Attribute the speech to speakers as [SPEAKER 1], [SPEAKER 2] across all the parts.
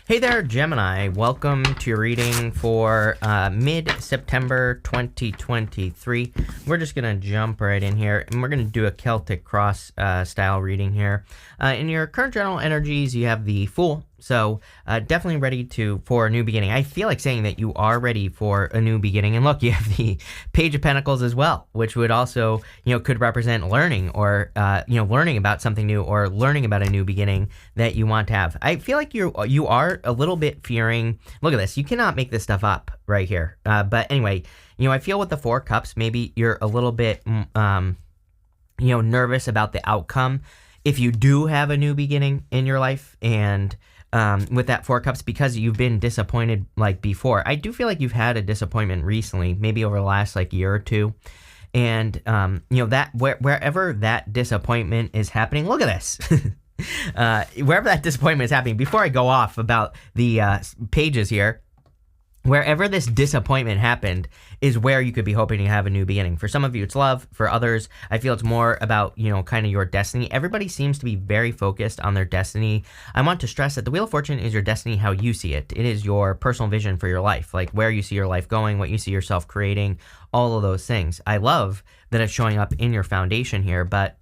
[SPEAKER 1] Hey there, Gemini. Welcome to your reading for mid-September 2023. We're just going to jump right in here, and we're going to do a Celtic Cross style reading here. In your current general energies, you have the Fool, so definitely ready for a new beginning. I feel like saying that you are ready for a new beginning. And look, you have the Page of Pentacles as well, which would also, could represent learning or, learning about something new or learning about a new beginning that you want to have. I feel like you are a little bit fearing. Look at this. You cannot make this stuff up right here. But anyway, I feel with the Four Cups, maybe you're a little bit, nervous about the outcome if you do have a new beginning in your life. And with that Four Cups, because you've been disappointed like before. I do feel like you've had a disappointment recently, maybe over the last year or two. And, that wherever that disappointment is happening, look at this. Wherever that disappointment is happening, before I go off about the pages here, wherever this disappointment happened is where you could be hoping to have a new beginning. For some of you, it's love. For others, I feel it's more about, kind of your destiny. Everybody seems to be very focused on their destiny. I want to stress that the Wheel of Fortune is your destiny how you see it. It is your personal vision for your life, like where you see your life going, what you see yourself creating, all of those things. I love that it's showing up in your foundation here, but,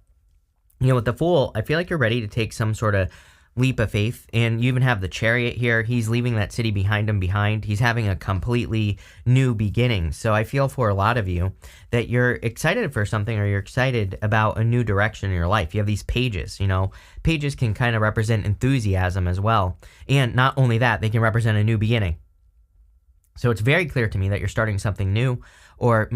[SPEAKER 1] with the Fool, I feel like you're ready to take some sort of leap of faith. And you even have the Chariot here. He's leaving that city behind him behind. He's having a completely new beginning. So I feel for a lot of you that you're excited for something, or you're excited about a new direction in your life. You have these pages, pages can kind of represent enthusiasm as well. And not only that, they can represent a new beginning. So it's very clear to me that you're starting something new, or,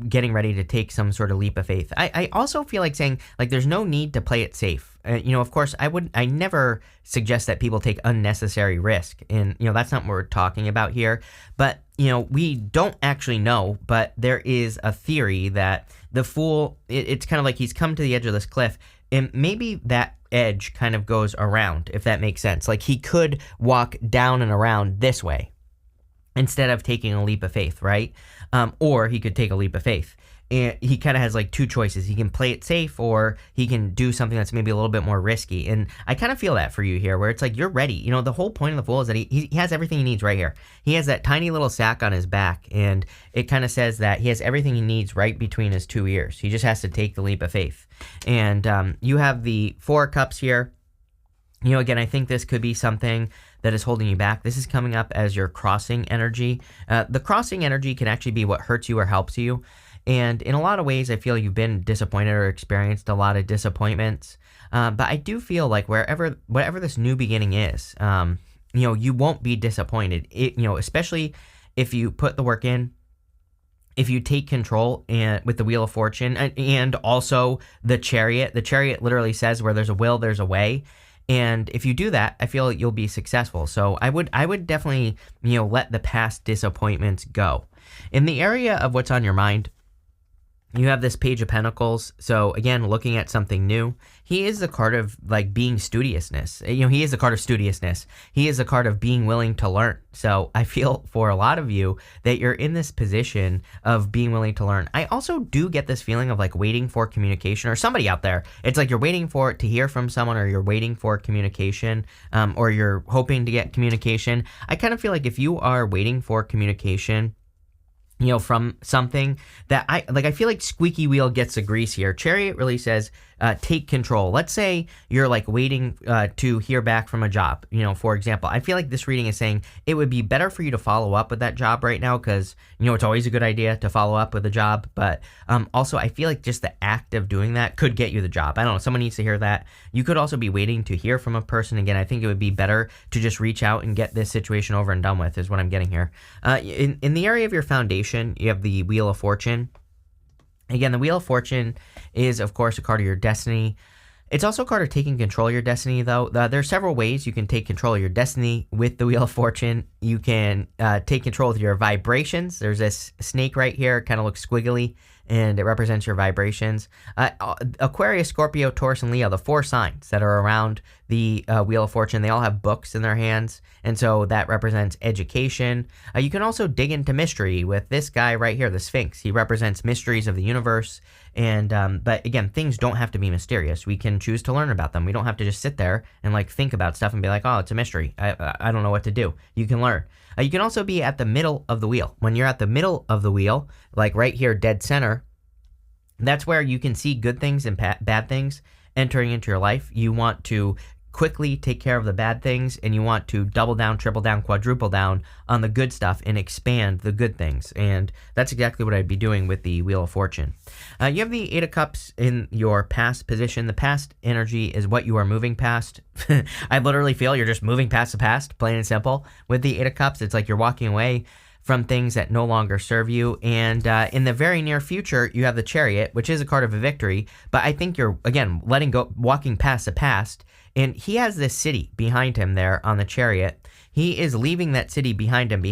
[SPEAKER 1] getting ready to take some sort of leap of faith. I also feel like saying, there's no need to play it safe. Of course, I never suggest that people take unnecessary risk. And, that's not what we're talking about here. But, we don't actually know, but there is a theory that the Fool, it's kind of like he's come to the edge of this cliff, and maybe that edge kind of goes around, if that makes sense. Like he could walk down and around this way instead of taking a leap of faith, right? Or he could take a leap of faith. And he kind of has two choices. He can play it safe, or he can do something that's maybe a little bit more risky. And I kind of feel that for you here, where it's you're ready. The whole point of the Fool is that he has everything he needs right here. He has that tiny little sack on his back, and it kind of says that he has everything he needs right between his two ears. He just has to take the leap of faith. And you have the Four Cups here. Again, I think this could be something that is holding you back. This is coming up as your crossing energy. The crossing energy can actually be what hurts you or helps you. And in a lot of ways, I feel you've been disappointed or experienced a lot of disappointments. But I do feel like whatever this new beginning is, you won't be disappointed. Especially if you put the work in, if you take control and with the Wheel of Fortune and also the Chariot. The Chariot literally says where there's a will, there's a way. And if you do that, I feel you'll be successful. So I would definitely, let the past disappointments go. In the area of what's on your mind, you have this Page of Pentacles. So again, looking at something new. He is the card of being studiousness. He is the card of studiousness. He is the card of being willing to learn. So I feel for a lot of you that you're in this position of being willing to learn. I also do get this feeling of waiting for communication, or somebody out there. It's you're waiting for it to hear from someone, or you're waiting for communication, or you're hoping to get communication. I kind of feel like if you are waiting for communication, from something that I feel like squeaky wheel gets the grease here. Chariot really says, take control. Let's say you're waiting to hear back from a job, for example. I feel like this reading is saying it would be better for you to follow up with that job right now, because, it's always a good idea to follow up with a job. But also, I feel like just the act of doing that could get you the job. I don't know. Someone needs to hear that. You could also be waiting to hear from a person. Again, I think it would be better to just reach out and get this situation over and done with, is what I'm getting here. In the area of your foundation, you have the Wheel of Fortune. Again, the Wheel of Fortune is, of course, a card of your destiny. It's also a card of taking control of your destiny, though. There are several ways you can take control of your destiny with the Wheel of Fortune. You can take control of your vibrations. There's this snake right here. It kind of looks squiggly, and it represents your vibrations. Aquarius, Scorpio, Taurus, and Leo, the four signs that are around the Wheel of Fortune, they all have books in their hands, and so that represents education. You can also dig into mystery with this guy right here, the Sphinx. He represents mysteries of the universe, and but again, things don't have to be mysterious. We can choose to learn about them. We don't have to just sit there and like think about stuff and be like, oh, it's a mystery. I don't know what to do. You can learn. You can also be at the middle of the wheel. When you're at the middle of the wheel, like right here, dead center, that's where you can see good things and bad things entering into your life. You want to quickly take care of the bad things, and you want to double down, triple down, quadruple down on the good stuff and expand the good things. And that's exactly what I'd be doing with the Wheel of Fortune. You have the Eight of Cups in your past position. The past energy is what you are moving past. I literally feel you're just moving past the past, plain and simple. With the Eight of Cups, it's like you're walking away from things that no longer serve you. And in the very near future, you have the Chariot, which is a card of a victory. But I think you're, again, letting go, walking past the past. And he has this city behind him there on the Chariot. He is leaving that city behind him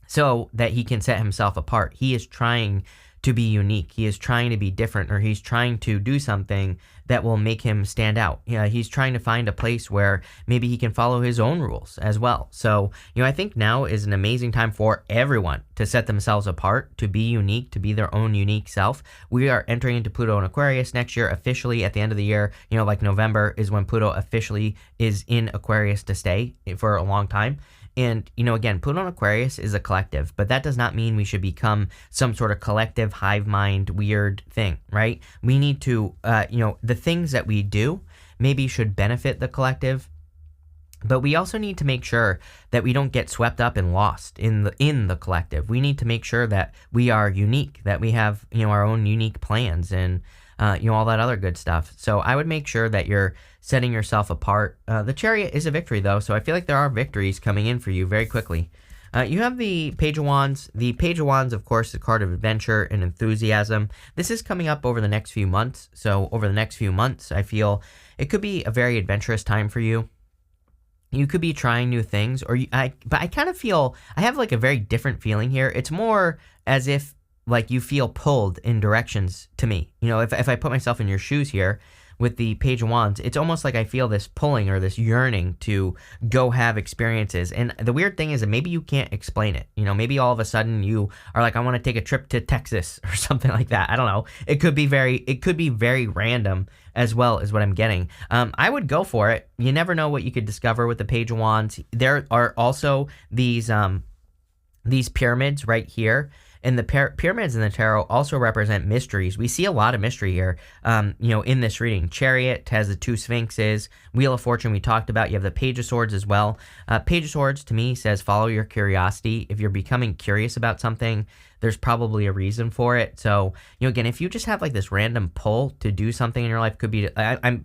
[SPEAKER 1] so that he can set himself apart. He is trying to be unique. He is trying to be different, or he's trying to do something that will make him stand out. He's trying to find a place where maybe he can follow his own rules as well. So, I think now is an amazing time for everyone to set themselves apart, to be unique, to be their own unique self. We are entering into Pluto and Aquarius next year officially at the end of the year. Like November is when Pluto officially is in Aquarius to stay for a long time. And, again, Pluto and Aquarius is a collective, but that does not mean we should become some sort of collective hive mind weird thing, right? We need to, the things that we do maybe should benefit the collective, but we also need to make sure that we don't get swept up and lost in the collective. We need to make sure that we are unique, that we have, our own unique plans and, all that other good stuff. So I would make sure that you're setting yourself apart. The Chariot is a victory, though, so I feel like there are victories coming in for you very quickly. You have the Page of Wands. The Page of Wands, of course, is a card of adventure and enthusiasm. This is coming up over the next few months. So over the next few months, I feel it could be a very adventurous time for you. You could be trying new things, but I kind of feel, I have like a very different feeling here. It's more as if like you feel pulled in directions to me. If I put myself in your shoes here with the Page of Wands, it's almost like I feel this pulling or this yearning to go have experiences. And the weird thing is that maybe you can't explain it. Maybe all of a sudden you are like, I want to take a trip to Texas or something like that. I don't know. It could be very random as well as what I'm getting. I would go for it. You never know what you could discover with the Page of Wands. There are also these pyramids right here. And the pyramids in the tarot also represent mysteries. We see a lot of mystery here, in this reading. Chariot has the two Sphinxes. Wheel of Fortune we talked about. You have the Page of Swords as well. Page of Swords to me says follow your curiosity. If you're becoming curious about something, there's probably a reason for it. So, again, if you just have like this random pull to do something in your life, could be,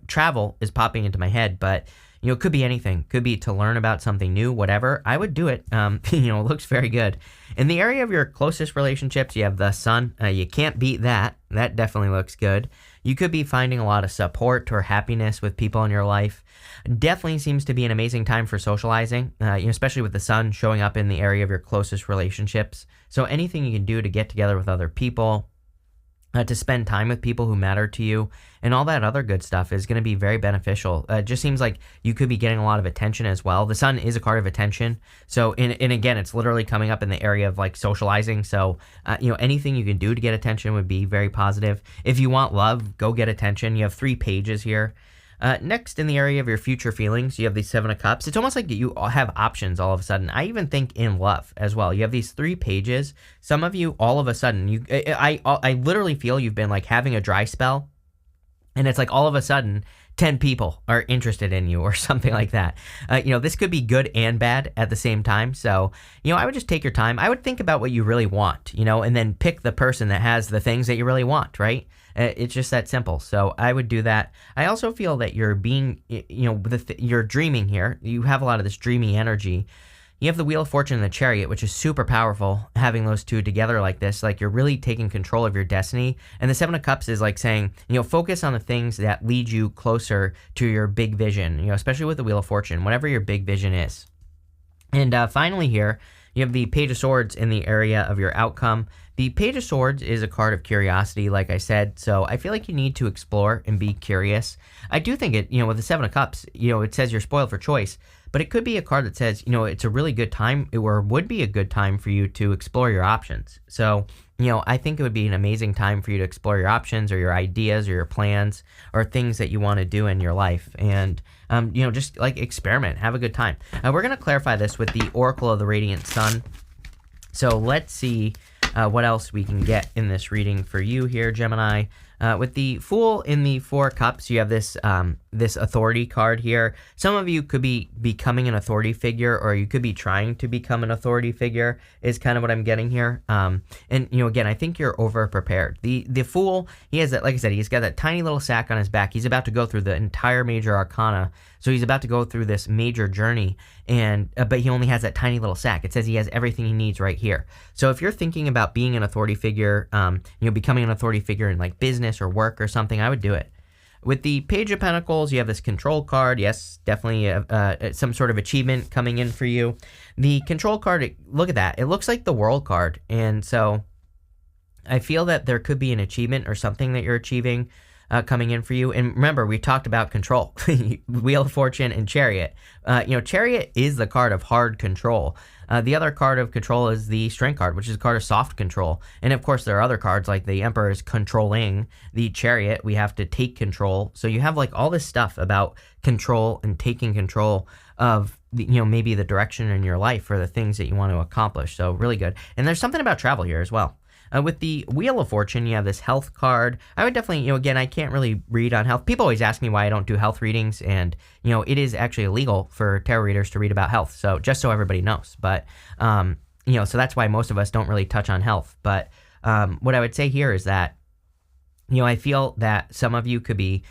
[SPEAKER 1] travel is popping into my head, but it could be anything. Could be to learn about something new, whatever. I would do it. It looks very good. In the area of your closest relationships, you have the Sun. You can't beat that. That definitely looks good. You could be finding a lot of support or happiness with people in your life. Definitely seems to be an amazing time for socializing, especially with the Sun showing up in the area of your closest relationships. So anything you can do to get together with other people, to spend time with people who matter to you, and all that other good stuff is going to be very beneficial. It just seems like you could be getting a lot of attention as well. The Sun is a card of attention. So, and again, it's literally coming up in the area of like socializing. So, anything you can do to get attention would be very positive. If you want love, go get attention. You have 3 pages here. Next, in the area of your future feelings, you have the Seven of Cups. It's almost like you all have options all of a sudden. I even think in love as well. You have these 3 pages. Some of you, all of a sudden, I literally feel you've been like having a dry spell, and it's like all of a sudden 10 people are interested in you or something like that. This could be good and bad at the same time. So, I would just take your time. I would think about what you really want, and then pick the person that has the things that you really want, right? It's just that simple. So I would do that. I also feel that you're being, you're dreaming here. You have a lot of this dreamy energy. You have the Wheel of Fortune and the Chariot, which is super powerful, having those two together like this. Like you're really taking control of your destiny. And the Seven of Cups is like saying, focus on the things that lead you closer to your big vision, especially with the Wheel of Fortune, whatever your big vision is. And finally here, You have the Page of Swords in the area of your outcome. The Page of Swords is a card of curiosity, like I said, so I feel like you need to explore and be curious. I do think it, with the Seven of Cups, it says you're spoiled for choice, but it could be a card that says, it's a really good time, or would be a good time for you to explore your options. So, I think it would be an amazing time for you to explore your options or your ideas or your plans or things that you want to do in your life. And, just like experiment, have a good time. We're going to clarify this with the Oracle of the Radiant Sun. So let's see what else we can get in this reading for you here, Gemini. With the Fool in the Four Cups, you have this this authority card here. Some of you could be becoming an authority figure, or you could be trying to become an authority figure, is kind of what I'm getting here. And, again, I think you're over-prepared. The Fool, he has that, like I said, he's got that tiny little sack on his back. He's about to go through the entire major arcana. So he's about to go through this major journey, and but he only has that tiny little sack. It says he has everything he needs right here. So if you're thinking about being an authority figure, becoming an authority figure in like business or work or something, I would do it. With the Page of Pentacles, you have this Control card. Yes, definitely some sort of achievement coming in for you. The Control card, look at that. It looks like the World card. And so I feel that there could be an achievement or something that you're achieving coming in for you. And remember, we talked about control, Wheel of Fortune and Chariot. Chariot is the card of hard control. The other card of control is the Strength card, which is a card of soft control. And of course, there are other cards like the Emperor is controlling. The Chariot, we have to take control. So you have like all this stuff about control and taking control of maybe the direction in your life or the things that you want to accomplish. So really good. And there's something about travel here as well. With the Wheel of Fortune, you have this health card. I would definitely, again, I can't really read on health. People always ask me why I don't do health readings, and, it is actually illegal for tarot readers to read about health. So just so everybody knows. But, so that's why most of us don't really touch on health. But what I would say here is that, I feel that some of you could be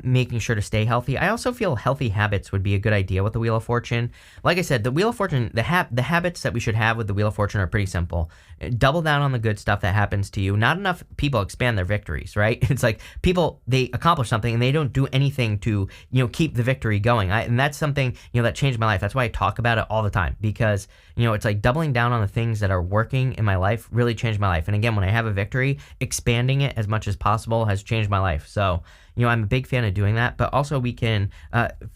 [SPEAKER 1] making sure to stay healthy. I also feel healthy habits would be a good idea with the Wheel of Fortune. Like I said, the Wheel of Fortune, the habits that we should have with the Wheel of Fortune are pretty simple. Double down on the good stuff that happens to you. Not enough people expand their victories, right? It's like people, they accomplish something and they don't do anything to, keep the victory going. And that's something, that changed my life. That's why I talk about it all the time, because, it's like doubling down on the things that are working in my life really changed my life. And again, when I have a victory, expanding it as much as possible has changed my life. So, I'm a big fan of doing that, but also we can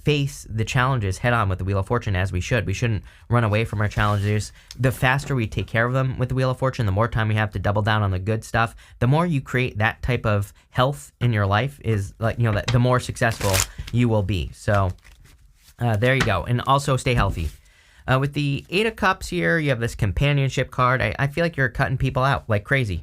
[SPEAKER 1] face the challenges head on with the Wheel of Fortune, as we should. We shouldn't run away from our challenges. The faster we take care of them with the Wheel of Fortune, the more time we have to double down on the good stuff. The more you create that type of health in your life is like, the more successful you will be. So there you go. And also stay healthy. With the Eight of Cups here, you have this Companionship card. I feel like you're cutting people out like crazy.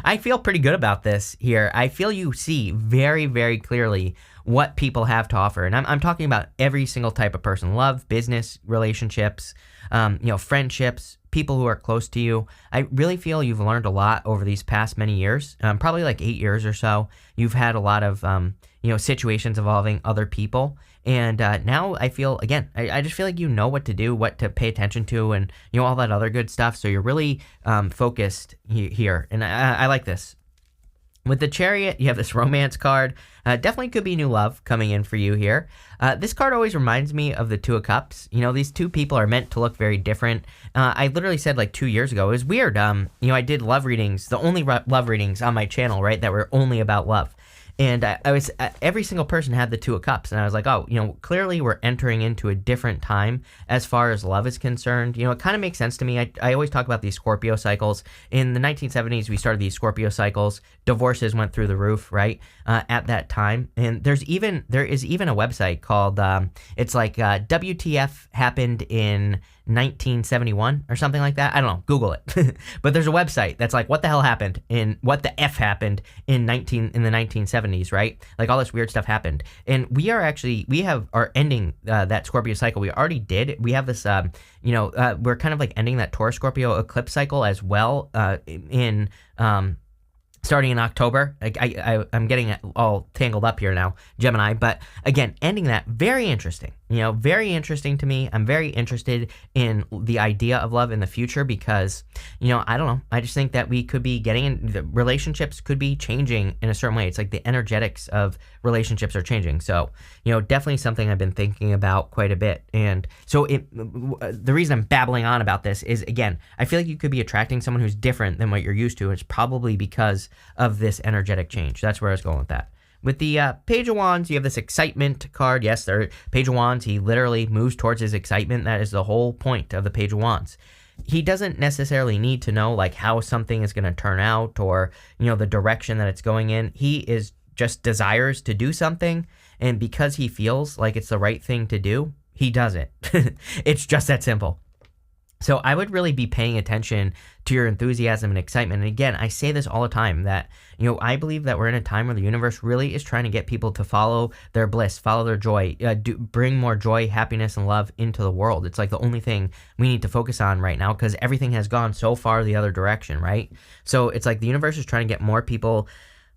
[SPEAKER 1] I feel pretty good about this here. I feel you see very, very clearly what people have to offer. And I'm talking about every single type of person. Love, business, relationships, friendships, people who are close to you. I really feel you've learned a lot over these past many years, probably like 8 years or so. You've had a lot of, situations involving other people. And now I feel, again, I just feel like you know what to do, what to pay attention to, and, all that other good stuff. So you're really focused here. And I like this. With the Chariot, you have this Romance card. Definitely could be new love coming in for you here. This card always reminds me of the Two of Cups. These two people are meant to look very different. I literally said like 2 years ago, it was weird. I did love readings, the only love readings on my channel, right, that were only about love. And I was, every single person had the Two of Cups. And I was like, oh, clearly we're entering into a different time as far as love is concerned. It kind of makes sense to me. I always talk about these Scorpio cycles. In the 1970s, we started these Scorpio cycles. Divorces went through the roof, right, at that time. And there is even a website called, it's like WTF happened in 1971 or something like that. I don't know. Google it. But there's a website that's like, what the hell happened what the F happened in the 1970s, right? Like all this weird stuff happened. And we are ending that Scorpio cycle. We already did. We have this, we're kind of like ending that Taurus Scorpio eclipse cycle as well starting in October. I'm getting all tangled up here now, Gemini. But again, ending that, very interesting. Very interesting to me. I'm very interested in the idea of love in the future because, I don't know. I just think that we could be the relationships could be changing in a certain way. It's like the energetics of relationships are changing. So, definitely something I've been thinking about quite a bit. And so the reason I'm babbling on about this is, again, I feel like you could be attracting someone who's different than what you're used to. It's probably because of this energetic change. That's where I was going with that. With the Page of Wands, you have this excitement card. Yes, Page of Wands, he literally moves towards his excitement. That is the whole point of the Page of Wands. He doesn't necessarily need to know like how something is going to turn out or, the direction that it's going in. He is just desires to do something. And because he feels like it's the right thing to do, he does it. It's just that simple. So I would really be paying attention to your enthusiasm and excitement. And again, I say this all the time that, I believe that we're in a time where the universe really is trying to get people to follow their bliss, follow their joy, bring more joy, happiness, and love into the world. It's like the only thing we need to focus on right now because everything has gone so far the other direction, right? So it's like the universe is trying to get more people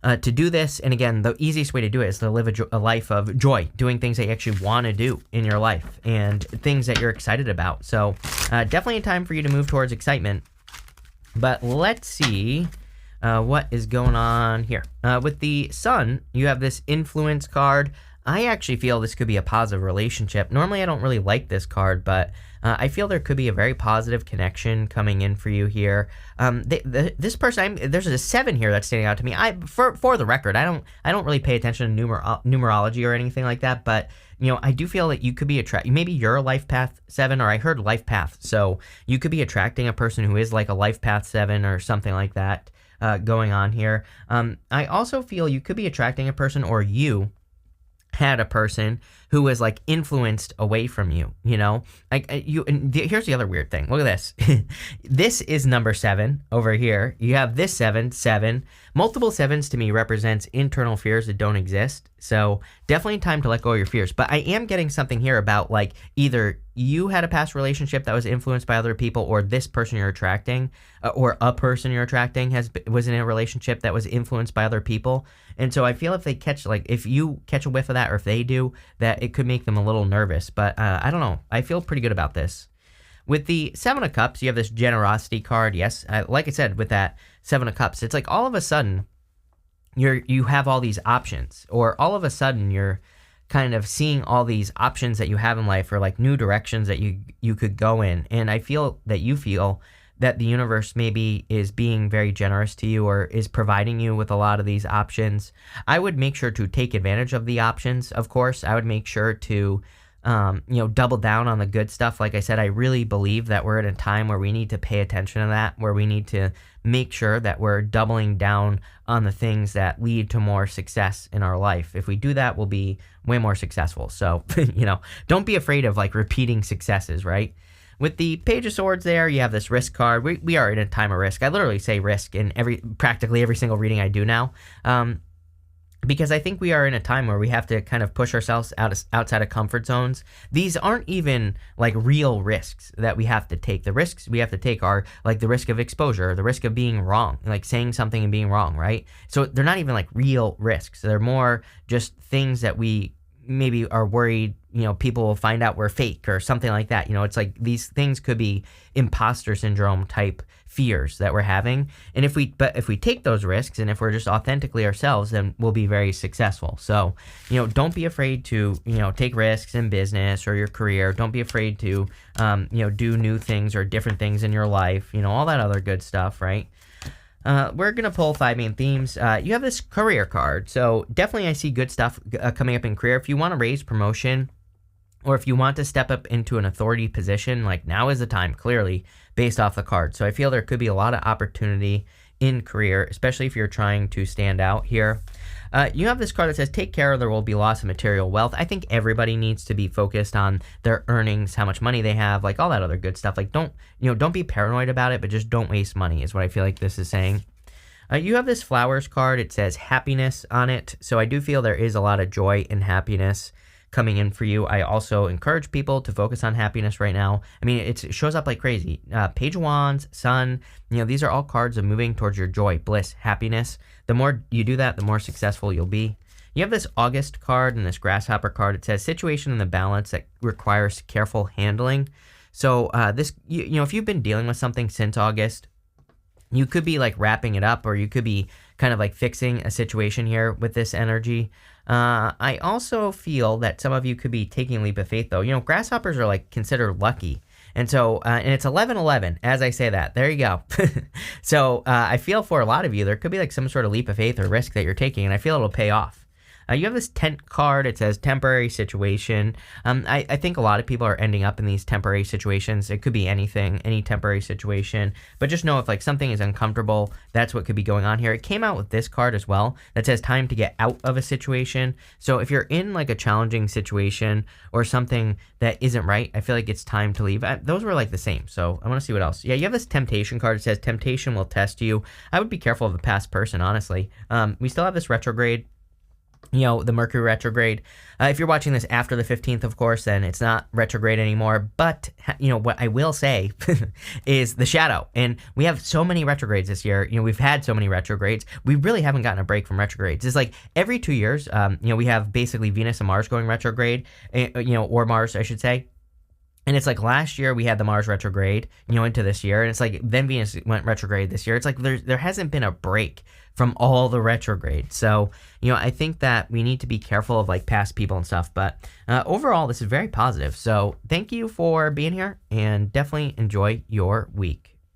[SPEAKER 1] to do this. And again, the easiest way to do it is to live a life of joy, doing things that you actually want to do in your life and things that you're excited about. So definitely a time for you to move towards excitement. But let's see what is going on here. With the Sun, you have this influence card. I actually feel this could be a positive relationship. Normally, I don't really like this card, but I feel there could be a very positive connection coming in for you here. This person, there's a 7 here that's standing out to me. For the record, I don't really pay attention to numerology or anything like that, but I do feel that you could be maybe you're a life path 7, or I heard life path, so you could be attracting a person who is like a life path 7 or something like that going on here. I also feel you could be attracting a person, or you had a person who was like influenced away from you, here's the other weird thing. Look at this. This is number 7 over here. You have this 7. Multiple 7s to me represents internal fears that don't exist. So definitely time to let go of your fears. But I am getting something here about like either you had a past relationship that was influenced by other people, or this person you're attracting or a person you're attracting was in a relationship that was influenced by other people. And so I feel if you catch a whiff of that, or if they do, that it could make them a little nervous. But I don't know. I feel pretty good about this. With the 7 of Cups, you have this generosity card. Yes, like I said, with that 7 of Cups, it's like all of a sudden you have all these options, or all of a sudden you're kind of seeing all these options that you have in life, or like new directions that you could go in. And I feel that you feel that the universe maybe is being very generous to you, or is providing you with a lot of these options. I would make sure to take advantage of the options, of course. I would make sure to double down on the good stuff. Like I said, I really believe that we're at a time where we need to pay attention to that, where we need to make sure that we're doubling down on the things that lead to more success in our life. If we do that, we'll be way more successful. So, don't be afraid of like repeating successes, right? With the Page of Swords there, you have this risk card. We are in a time of risk. I literally say risk in practically every single reading I do now. Because I think we are in a time where we have to kind of push ourselves outside of comfort zones. These aren't even like real risks that we have to take. The risks we have to take are like the risk of exposure, the risk of being wrong, like saying something and being wrong, right? So they're not even like real risks. They're more just things that we maybe are worried, people will find out we're fake or something like that. It's like these things could be imposter syndrome type fears that we're having. And if we take those risks, and if we're just authentically ourselves, then we'll be very successful. So, don't be afraid to, take risks in business or your career. Don't be afraid to, do new things or different things in your life, all that other good stuff, right? We're going to pull 5 main themes. You have this career card. So definitely I see good stuff coming up in career. If you want to raise promotion, or if you want to step up into an authority position, like now is the time, clearly, based off the card. So I feel there could be a lot of opportunity in career, especially if you're trying to stand out here. You have this card that says, take care or there will be loss of material wealth. I think everybody needs to be focused on their earnings, how much money they have, like all that other good stuff. Like don't be paranoid about it, but just don't waste money is what I feel like this is saying. You have this flowers card. It says happiness on it. So I do feel there is a lot of joy and happiness coming in for you. I also encourage people to focus on happiness right now. I mean, it shows up like crazy. Page of Wands, Sun, these are all cards of moving towards your joy, bliss, happiness. The more you do that, the more successful you'll be. You have this August card and this Grasshopper card. It says situation in the balance that requires careful handling. So this, if you've been dealing with something since August, you could be like wrapping it up, or you could be kind of like fixing a situation here with this energy. I also feel that some of you could be taking a leap of faith, though. Grasshoppers are like considered lucky. And so, and it's 11/11 as I say that. There you go. So I feel for a lot of you, there could be like some sort of leap of faith or risk that you're taking, and I feel it'll pay off. You have this tent card. It says temporary situation. I think a lot of people are ending up in these temporary situations. It could be anything, any temporary situation. But just know if like something is uncomfortable, that's what could be going on here. It came out with this card as well that says time to get out of a situation. So if you're in like a challenging situation or something that isn't right, I feel like it's time to leave. Those were like the same. So I want to see what else. Yeah, you have this temptation card. It says temptation will test you. I would be careful of a past person, honestly. We still have this retrograde. The Mercury retrograde. If you're watching this after the 15th, of course, then it's not retrograde anymore. But, what I will say is the shadow. And we have so many retrogrades this year. We've had so many retrogrades. We really haven't gotten a break from retrogrades. It's like every 2 years, we have basically Venus and Mars going retrograde, or Mars, I should say. And it's like last year we had the Mars retrograde, into this year. And it's like then Venus went retrograde this year. It's like there hasn't been a break from all the retrogrades. So, I think that we need to be careful of like past people and stuff. But overall, this is very positive. So thank you for being here and definitely enjoy your week.